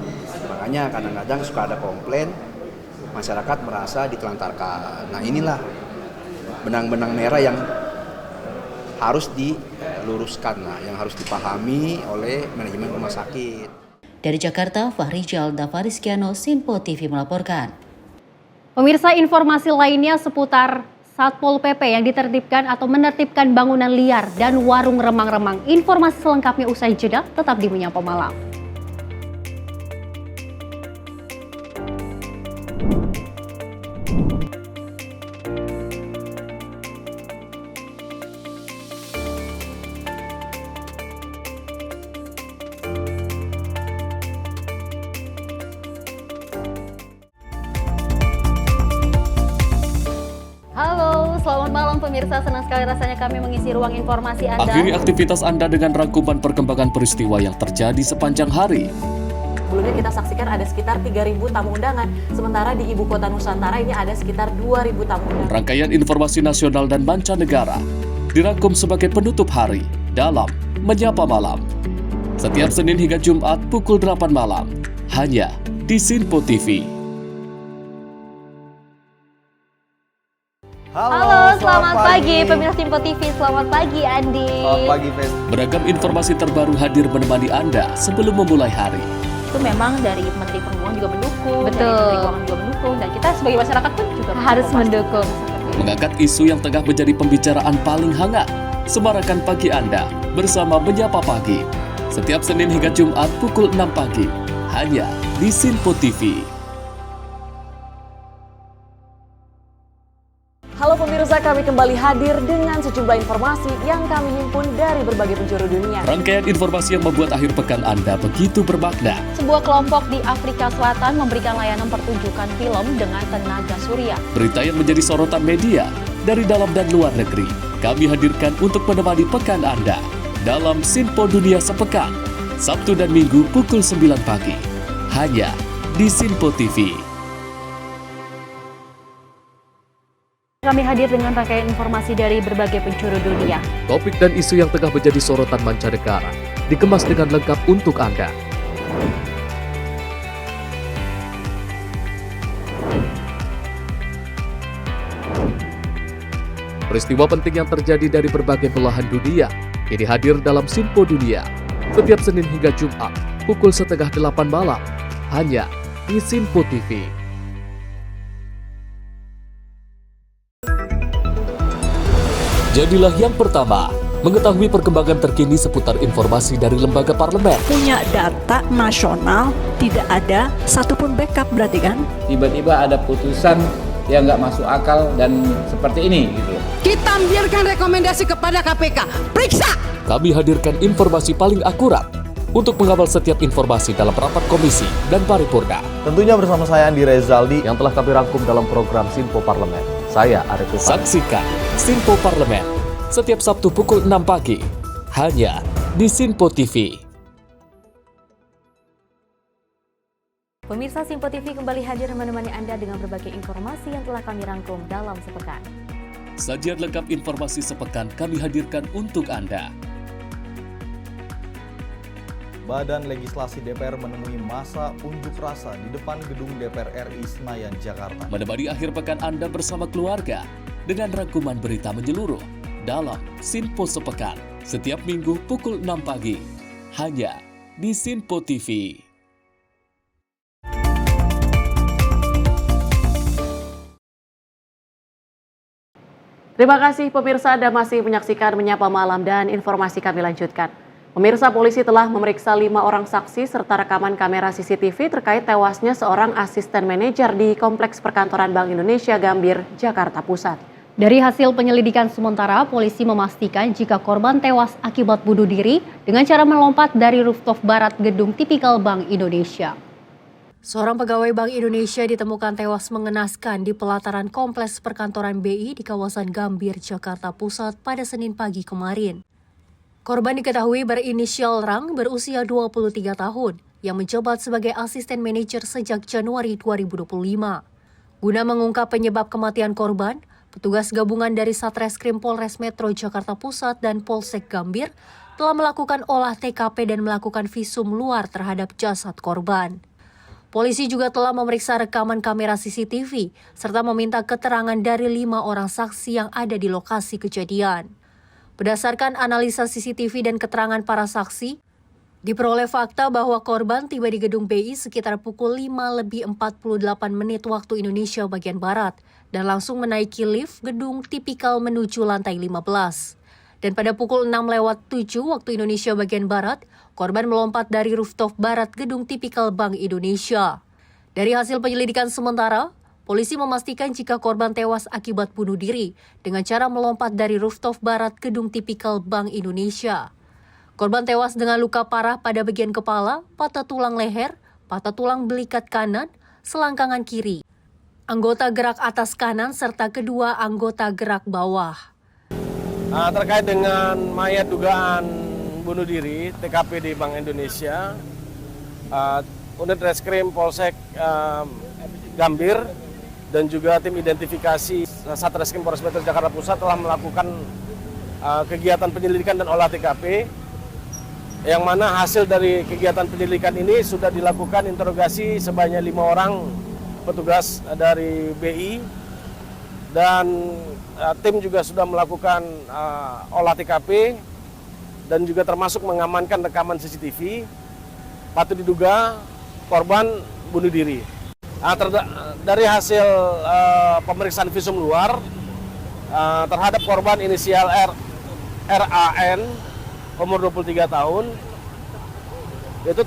Makanya kadang-kadang suka ada komplain, masyarakat merasa ditelantarkan. Nah inilah benang-benang merah yang harus diluruskan, yang harus dipahami oleh manajemen rumah sakit. Dari Jakarta, Fahrijal Davariskiano, Sinpo TV melaporkan. Pemirsa, informasi lainnya seputar Satpol PP yang ditertibkan atau menertibkan bangunan liar dan warung remang-remang. Informasi selengkapnya usai jeda, tetap di Menyapa Malam. Selamat malam pemirsa, senang sekali rasanya kami mengisi ruang informasi Anda. Akhiri aktivitas Anda dengan rangkuman perkembangan peristiwa yang terjadi sepanjang hari. Sebelumnya kita saksikan ada sekitar 3.000 tamu undangan, sementara di Ibu Kota Nusantara ini ada sekitar 2.000 tamu undangan. Rangkaian informasi nasional dan mancanegara dirangkum sebagai penutup hari dalam Menyapa Malam. Setiap Senin hingga Jumat pukul 8 malam, hanya di Sinpo TV. Halo, selamat pagi pemirsa Sinpo TV, selamat pagi Andi. Selamat pagi, Fen. Beragam informasi terbaru hadir menemani Anda sebelum memulai hari. Itu memang dari Menteri Perhubungan juga mendukung, Betul. dari Menteri Keuangan juga mendukung, dan kita sebagai masyarakat pun juga harus mendukung. Mengangkat isu yang tengah menjadi pembicaraan paling hangat, Semarakan pagi Anda bersama Menyapa Pagi. Setiap Senin hingga Jumat pukul 6 pagi. Hanya di Sinpo TV. Halo pemirsa, kami kembali hadir dengan sejumlah informasi yang kami himpun dari berbagai penjuru dunia. Rangkaian informasi yang membuat akhir pekan Anda begitu bermakna. Sebuah kelompok di Afrika Selatan memberikan layanan pertunjukan film dengan tenaga surya. Berita yang menjadi sorotan media dari dalam dan luar negeri, kami hadirkan untuk menemani pekan Anda dalam Sinpo Dunia Sepekan, Sabtu dan Minggu pukul 9 pagi. Hanya di Sinpo TV. Kami hadir dengan rangkaian informasi dari berbagai penjuru dunia. Topik dan isu yang tengah menjadi sorotan mancanegara dikemas dengan lengkap untuk Anda. Peristiwa penting yang terjadi dari berbagai belahan dunia kini hadir dalam Sinpo Dunia setiap Senin hingga Jumat pukul 7:30 malam hanya di Sinpo TV. Jadilah yang pertama mengetahui perkembangan terkini seputar informasi dari lembaga parlemen. Punya data nasional, tidak ada satupun backup berarti kan? Tiba-tiba ada putusan yang nggak masuk akal dan seperti ini gitu. Kita biarkan rekomendasi kepada KPK, periksa! Kami hadirkan informasi paling akurat untuk mengawal setiap informasi dalam rapat komisi dan paripurna. Tentunya bersama saya Andi Rezaldi yang telah kami rangkum dalam program Sinpo Parlemen. Saya Arif Rifan. Saksikan Sinpo Parlemen setiap Sabtu pukul 6 pagi hanya di Sinpo TV. Pemirsa, Sinpo TV kembali hadir menemani Anda dengan berbagai informasi yang telah kami rangkum dalam sepekan. Sajian lengkap informasi sepekan kami hadirkan untuk Anda. Badan Legislasi DPR menemui masa unjuk rasa di depan gedung DPR RI Senayan, Jakarta. Menemani akhir pekan Anda bersama keluarga dengan rangkuman berita menyeluruh dalam Sinpo Sepekan setiap Minggu pukul 6 pagi hanya di Sinpo TV. Terima kasih pemirsa, Anda masih menyaksikan Menyapa Malam dan informasi kami lanjutkan. Pemirsa, polisi telah memeriksa 5 orang saksi serta rekaman kamera CCTV terkait tewasnya seorang asisten manajer di Kompleks Perkantoran Bank Indonesia Gambir, Jakarta Pusat. Dari hasil penyelidikan sementara, polisi memastikan jika korban tewas akibat bunuh diri dengan cara melompat dari rooftop barat gedung tipikal Bank Indonesia. Seorang pegawai Bank Indonesia ditemukan tewas mengenaskan di pelataran Kompleks Perkantoran BI di kawasan Gambir, Jakarta Pusat pada Senin pagi kemarin. Korban diketahui berinisial Rang berusia 23 tahun yang menjabat sebagai asisten manajer sejak Januari 2025. Guna mengungkap penyebab kematian korban, petugas gabungan dari Satreskrim Polres Metro Jakarta Pusat dan Polsek Gambir telah melakukan olah TKP dan melakukan visum luar terhadap jasad korban. Polisi juga telah memeriksa rekaman kamera CCTV serta meminta keterangan dari 5 orang saksi yang ada di lokasi kejadian. Berdasarkan analisa CCTV dan keterangan para saksi, diperoleh fakta bahwa korban tiba di gedung BI sekitar pukul 5:48 waktu Indonesia bagian Barat dan langsung menaiki lift gedung tipikal menuju lantai 15. Dan pada pukul 6:07 waktu Indonesia bagian Barat, korban melompat dari rooftop barat gedung tipikal Bank Indonesia. Dari hasil penyelidikan sementara, polisi memastikan jika korban tewas akibat bunuh diri dengan cara melompat dari rooftop barat gedung tipikal Bank Indonesia. Korban tewas dengan luka parah pada bagian kepala, patah tulang leher, patah tulang belikat kanan, selangkangan kiri, anggota gerak atas kanan, serta kedua anggota gerak bawah. Terkait dengan mayat dugaan bunuh diri TKP di Bank Indonesia, unit reskrim Polsek Gambir dan juga tim identifikasi Satreskrim Polres Metro Jakarta Pusat telah melakukan kegiatan penyelidikan dan olah TKP, yang mana hasil dari kegiatan penyelidikan ini sudah dilakukan interogasi sebanyak 5 orang petugas dari BI, dan tim juga sudah melakukan olah TKP dan juga termasuk mengamankan rekaman CCTV. Patut diduga korban bunuh diri. Dari hasil pemeriksaan visum luar terhadap korban inisial R RAN, umur 23 tahun. Itu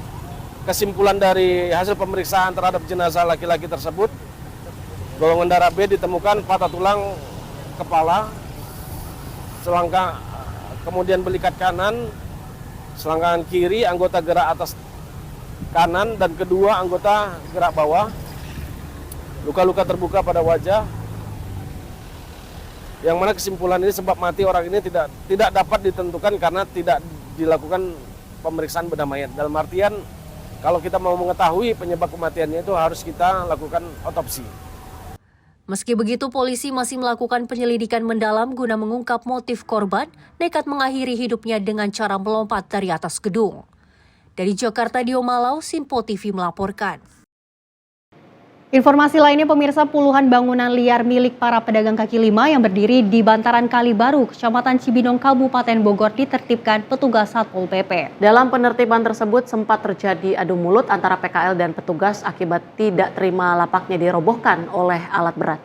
kesimpulan dari hasil pemeriksaan terhadap jenazah laki-laki tersebut. Golongan darah B ditemukan patah tulang kepala, selangkah kemudian belikat kanan, selangkangan kiri, anggota gerak atas kanan, dan kedua anggota gerak bawah. Luka-luka terbuka pada wajah. Yang mana kesimpulan ini sebab mati orang ini tidak dapat ditentukan karena tidak dilakukan pemeriksaan bedah mayat. Dalam artian kalau kita mau mengetahui penyebab kematiannya itu harus kita lakukan otopsi. Meski begitu, polisi masih melakukan penyelidikan mendalam guna mengungkap motif korban nekat mengakhiri hidupnya dengan cara melompat dari atas gedung. Dari Jakarta, Dio Malau, Sinpo TV melaporkan. Informasi lainnya pemirsa, puluhan bangunan liar milik para pedagang kaki lima yang berdiri di bantaran Kali Baru, Kecamatan Cibinong, Kabupaten Bogor ditertibkan petugas Satpol PP. Dalam penertiban tersebut sempat terjadi adu mulut antara PKL dan petugas akibat tidak terima lapaknya dirobohkan oleh alat berat.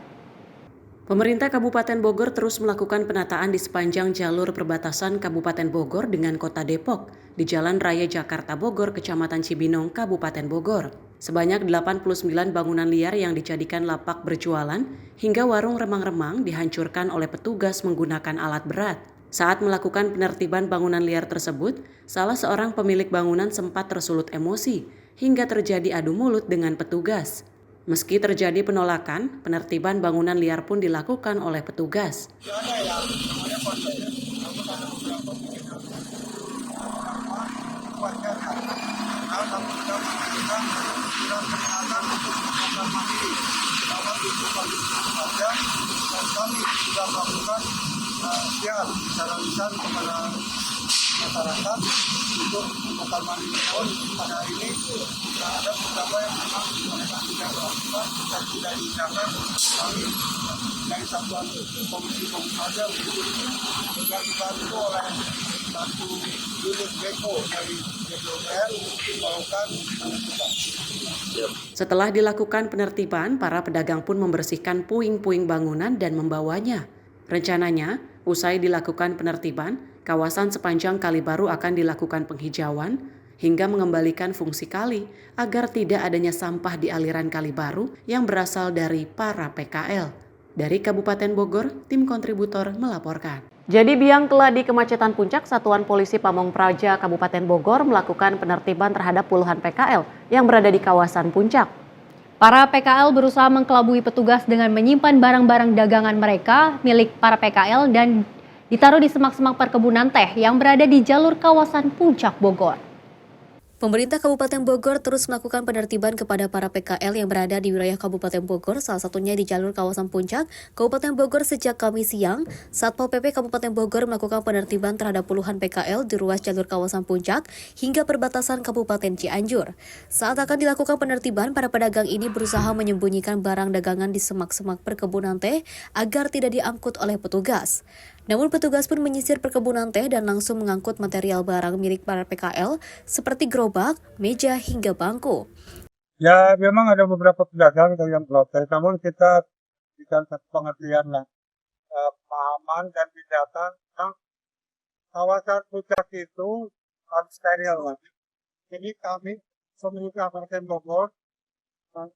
Pemerintah Kabupaten Bogor terus melakukan penataan di sepanjang jalur perbatasan Kabupaten Bogor dengan Kota Depok di Jalan Raya Jakarta Bogor, Kecamatan Cibinong, Kabupaten Bogor. Sebanyak 89 bangunan liar yang dijadikan lapak berjualan hingga warung remang-remang dihancurkan oleh petugas menggunakan alat berat. Saat melakukan penertiban bangunan liar tersebut, salah seorang pemilik bangunan sempat tersulut emosi hingga terjadi adu mulut dengan petugas. Meski terjadi penolakan, penertiban bangunan liar pun dilakukan oleh petugas. Kami sudah melakukan siar secara lisan kepada masyarakat untuk lokal mandiri. Pada hari ini ada beberapa yang memang mereka tidak melakukan dan tidak diingatkan kami dari satuan komisi saja dengan dibantu oleh satu unit beko dari DPR melakukan Setelah dilakukan penertiban, para pedagang pun membersihkan puing-puing bangunan dan membawanya. Rencananya, usai dilakukan penertiban, kawasan sepanjang Kali Baru akan dilakukan penghijauan hingga mengembalikan fungsi kali agar tidak adanya sampah di aliran Kali Baru yang berasal dari para PKL. Dari Kabupaten Bogor, tim kontributor melaporkan. Jadi biang keladi kemacetan puncak, Satuan Polisi Pamong Praja Kabupaten Bogor melakukan penertiban terhadap puluhan PKL yang berada di kawasan puncak. Para PKL berusaha mengkelabui petugas dengan menyimpan barang-barang dagangan mereka milik para PKL dan ditaruh di semak-semak perkebunan teh yang berada di jalur kawasan puncak Bogor. Pemerintah Kabupaten Bogor terus melakukan penertiban kepada para PKL yang berada di wilayah Kabupaten Bogor, salah satunya di jalur kawasan puncak Kabupaten Bogor. Sejak Kamis siang, Satpol PP Kabupaten Bogor melakukan penertiban terhadap puluhan PKL di ruas jalur kawasan puncak hingga perbatasan Kabupaten Cianjur. Saat akan dilakukan penertiban, para pedagang ini berusaha menyembunyikan barang dagangan di semak-semak perkebunan teh agar tidak diangkut oleh petugas. Namun petugas pun menyisir perkebunan teh dan langsung mengangkut material barang milik para PKL seperti gerobak, meja, hingga bangku. Ya memang ada beberapa pedagang yang protes, namun kita berikan satu pengertian lah, pemahaman dan tindakan tentang kawasan puncak itu harus steril. Jadi kami pemerintah Kabupaten Bogor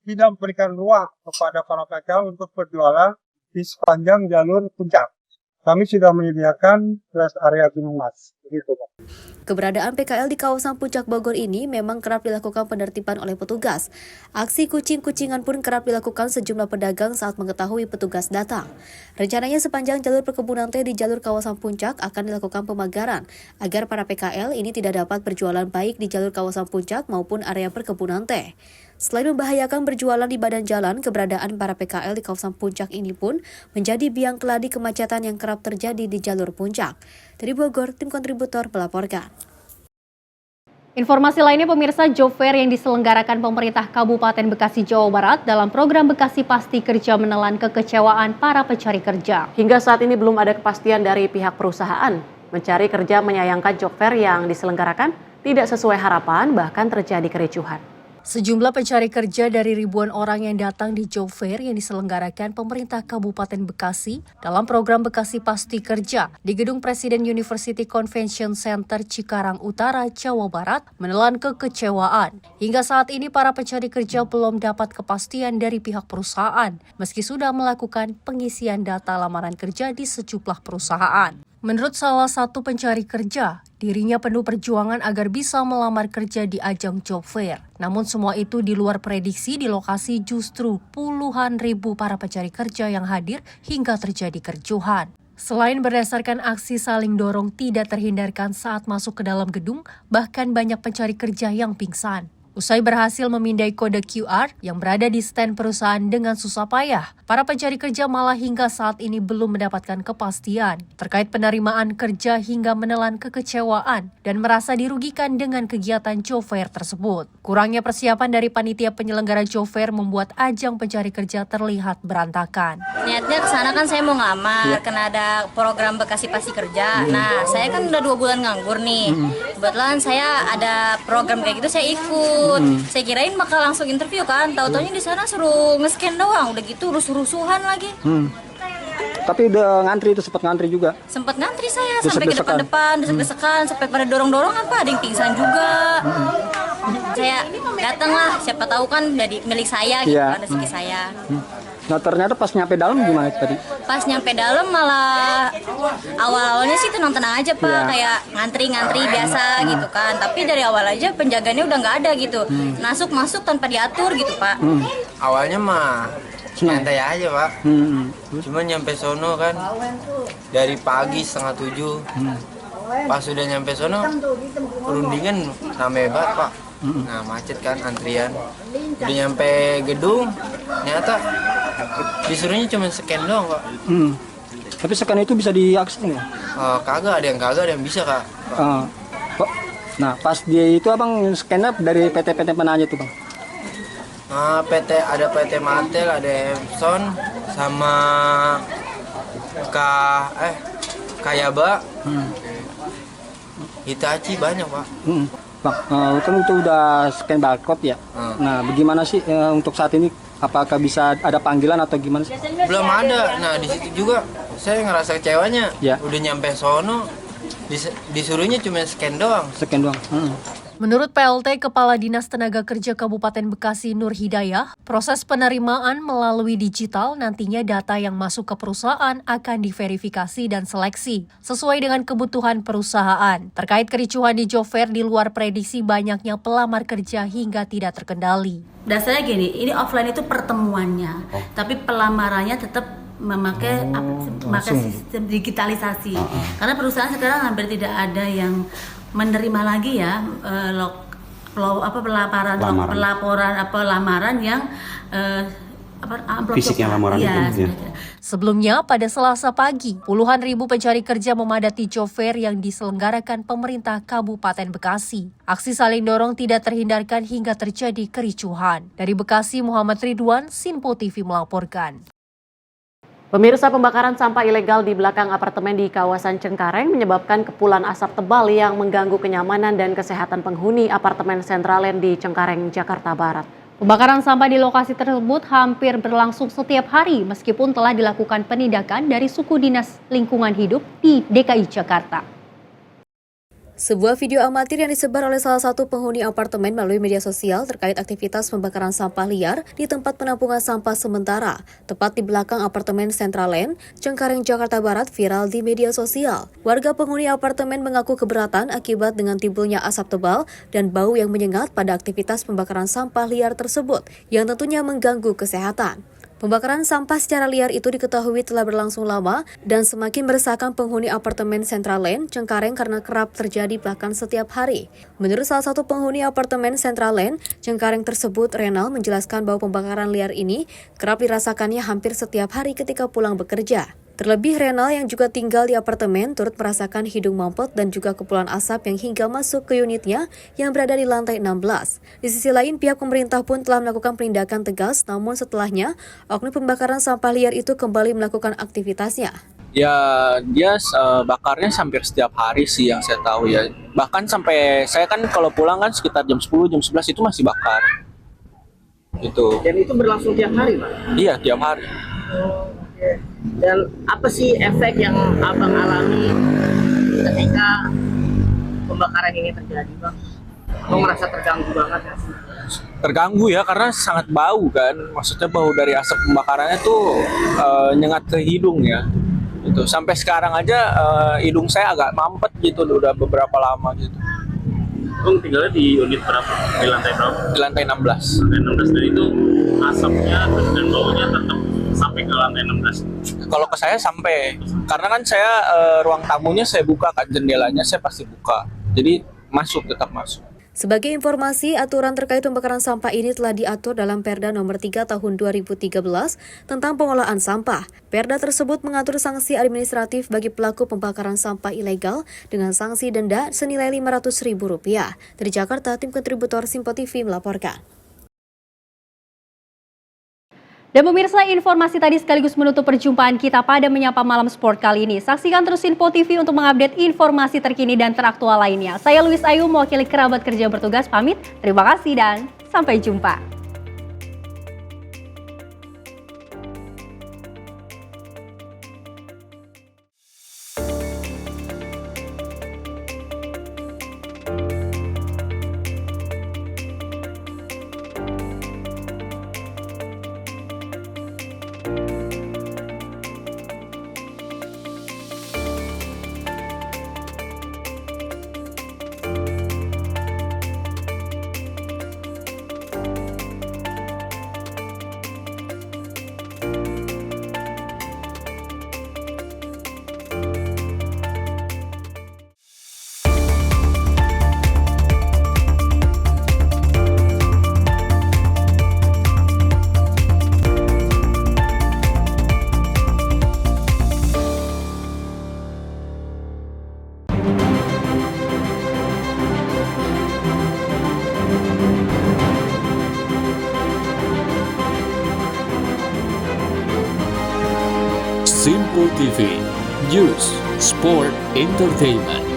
tidak memberikan ruang kepada para PKL untuk berjualan di sepanjang jalur puncak. Kami sudah menyediakan rest area Gunung Mas. Begitu, Pak. Keberadaan PKL di kawasan puncak Bogor ini memang kerap dilakukan penertiban oleh petugas. Aksi kucing-kucingan pun kerap dilakukan sejumlah pedagang saat mengetahui petugas datang. Rencananya sepanjang jalur perkebunan teh di jalur kawasan puncak akan dilakukan pemagaran agar para PKL ini tidak dapat berjualan baik di jalur kawasan puncak maupun area perkebunan teh. Selain membahayakan berjualan di badan jalan, keberadaan para PKL di kawasan puncak ini pun menjadi biang keladi kemacetan yang kerap terjadi di jalur puncak. Dari Bogor, tim kontributor melaporkan. Informasi lainnya pemirsa, job fair yang diselenggarakan pemerintah Kabupaten Bekasi, Jawa Barat dalam program Bekasi Pasti Kerja menelan kekecewaan para pencari kerja. Hingga saat ini belum ada kepastian dari pihak perusahaan. Mencari kerja menyayangkan job fair yang diselenggarakan tidak sesuai harapan, bahkan terjadi kericuhan. Sejumlah pencari kerja dari ribuan orang yang datang di Job Fair yang diselenggarakan pemerintah Kabupaten Bekasi dalam program Bekasi Pasti Kerja di Gedung Presiden University Convention Center Cikarang Utara, Jawa Barat menelan kekecewaan. Hingga saat ini para pencari kerja belum dapat kepastian dari pihak perusahaan meski sudah melakukan pengisian data lamaran kerja di sejumlah perusahaan. Menurut salah satu pencari kerja, dirinya penuh perjuangan agar bisa melamar kerja di ajang Job Fair. Namun semua itu di luar prediksi di lokasi justru puluhan ribu para pencari kerja yang hadir hingga terjadi kericuhan. Selain berdasarkan aksi saling dorong tidak terhindarkan saat masuk ke dalam gedung, bahkan banyak pencari kerja yang pingsan. Usai berhasil memindai kode QR yang berada di stand perusahaan dengan susah payah, para pencari kerja malah hingga saat ini belum mendapatkan kepastian terkait penerimaan kerja hingga menelan kekecewaan dan merasa dirugikan dengan kegiatan Job Fair tersebut. Kurangnya persiapan dari panitia penyelenggara Job Fair membuat ajang pencari kerja terlihat berantakan. Niatnya kesana kan saya mau ngelamar, karena ada program Bekasi Pasti Kerja. Nah, saya kan udah 2 bulan nganggur nih. Kebetulan saya ada program kayak gitu, saya ikut. Saya kirain bakal langsung interview kan, tahu-taunya di sana suruh nge-scan doang, udah gitu rusuh-rusuhan lagi. Tapi udah ngantri itu, sempat ngantri juga? Sempat ngantri saya, sampai ke depan-depan, desek-desekan, sampai pada dorong-dorong ada yang pingsan juga. Saya datang lah, siapa tahu kan dari milik saya gitu, kan rezeki saya. Nah ternyata pas nyampe dalam gimana tadi? Pas nyampe dalam malah awal-awalnya sih tenang-tenang aja Pak, kayak ngantri-ngantri biasa gitu kan. Tapi dari awal aja penjaganya udah nggak ada gitu, masuk tanpa diatur gitu Pak. Awalnya mah santai aja Pak, cuma nyampe sono kan dari pagi 6:30. Pas sudah nyampe sono perundingan rame banget Pak. Nah macet kan antrian. Udah nyampe gedung ternyata disuruhnya cuma scan doang Pak. Tapi scan itu bisa diakses nggak? Kagak, ada yang bisa Kak. Nah pas dia itu abang scan dari PT-PT mana aja tuh Bang? Ada PT Matel, ada Epson, sama Kayaba, Hitachi banyak Pak. Bang, kan itu udah scan barcode ya. Nah, bagaimana sih untuk saat ini? Apakah bisa ada panggilan atau gimana sih? Belum ada. Nah, di situ juga saya ngerasa kecewanya. Udah nyampe sono, disuruhnya cuma scan doang. Scan doang. Menurut PLT Kepala Dinas Tenaga Kerja Kabupaten Bekasi Nur Hidayah, proses penerimaan melalui digital nantinya data yang masuk ke perusahaan akan diverifikasi dan seleksi sesuai dengan kebutuhan perusahaan. Terkait kericuhan di Job Fair di luar prediksi banyaknya pelamar kerja hingga tidak terkendali. Dasarnya gini, ini offline itu pertemuannya, tapi pelamarannya tetap memakai sistem digitalisasi. Karena perusahaan sekarang hampir tidak ada yang menerima lagi ya lamaran yang fisik yang lamaran itu. Sebelumnya pada Selasa pagi, puluhan ribu pencari kerja memadati Job Fair yang diselenggarakan pemerintah Kabupaten Bekasi. Aksi saling dorong tidak terhindarkan hingga terjadi kericuhan. Dari Bekasi, Muhammad Ridwan, Sinpo TV melaporkan. Pemirsa, pembakaran sampah ilegal di belakang apartemen di kawasan Cengkareng menyebabkan kepulan asap tebal yang mengganggu kenyamanan dan kesehatan penghuni apartemen Centraland di Cengkareng, Jakarta Barat. Pembakaran sampah di lokasi tersebut hampir berlangsung setiap hari meskipun telah dilakukan penindakan dari suku dinas lingkungan hidup di DKI Jakarta. Sebuah video amatir yang disebar oleh salah satu penghuni apartemen melalui media sosial terkait aktivitas pembakaran sampah liar di tempat penampungan sampah sementara, tepat di belakang apartemen Centraland, Cengkareng, Jakarta Barat viral di media sosial. Warga penghuni apartemen mengaku keberatan akibat dengan timbulnya asap tebal dan bau yang menyengat pada aktivitas pembakaran sampah liar tersebut, yang tentunya mengganggu kesehatan. Pembakaran sampah secara liar itu diketahui telah berlangsung lama dan semakin meresahkan penghuni apartemen Centraland, Cengkareng karena kerap terjadi bahkan setiap hari. Menurut salah satu penghuni apartemen Centraland, Cengkareng tersebut, Renal, menjelaskan bahwa pembakaran liar ini kerap dirasakannya hampir setiap hari ketika pulang bekerja. Terlebih Renal yang juga tinggal di apartemen turut merasakan hidung mampet dan juga kepulan asap yang hingga masuk ke unitnya yang berada di lantai 16. Di sisi lain, pihak pemerintah pun telah melakukan penindakan tegas, namun setelahnya, oknum pembakaran sampah liar itu kembali melakukan aktivitasnya. Ya, dia bakarnya hampir setiap hari sih yang saya tahu ya. Bahkan sampai saya kan kalau pulang kan sekitar jam 10, jam 11 itu masih bakar. Gitu. Dan itu berlangsung tiap hari, Pak? Iya, tiap hari. Oke. Dan apa sih efek yang Abang alami ketika pembakaran ini terjadi, Bang? Abang merasa terganggu banget ya? Terganggu ya, karena sangat bau kan. Maksudnya bau dari asap pembakarannya tuh nyengat ke hidung ya. Gitu. Sampai sekarang aja hidung saya agak mampet gitu, udah beberapa lama gitu. Bang tinggalnya di unit berapa? Di lantai berapa? Di lantai 16. Lantai 16, dan itu asapnya dan baunya tetap sampai ke lantai 16? Kalau ke saya sampai, karena kan saya ruang tamunya saya buka kan, jendelanya saya pasti buka. Jadi tetap masuk. Sebagai informasi, aturan terkait pembakaran sampah ini telah diatur dalam Perda Nomor 3 Tahun 2013 tentang pengolahan sampah. Perda tersebut mengatur sanksi administratif bagi pelaku pembakaran sampah ilegal dengan sanksi denda senilai Rp500.000. Dari Jakarta, tim kontributor Simpo TV melaporkan. Dan pemirsa, informasi tadi sekaligus menutup perjumpaan kita pada Menyapa Malam Sport kali ini. Saksikan terus Simpo TV untuk mengupdate informasi terkini dan teraktual lainnya. Saya Luis Ayu, mewakili kerabat kerja bertugas, pamit. Terima kasih dan sampai jumpa. Simpo TV, News, Sport, Entertainment.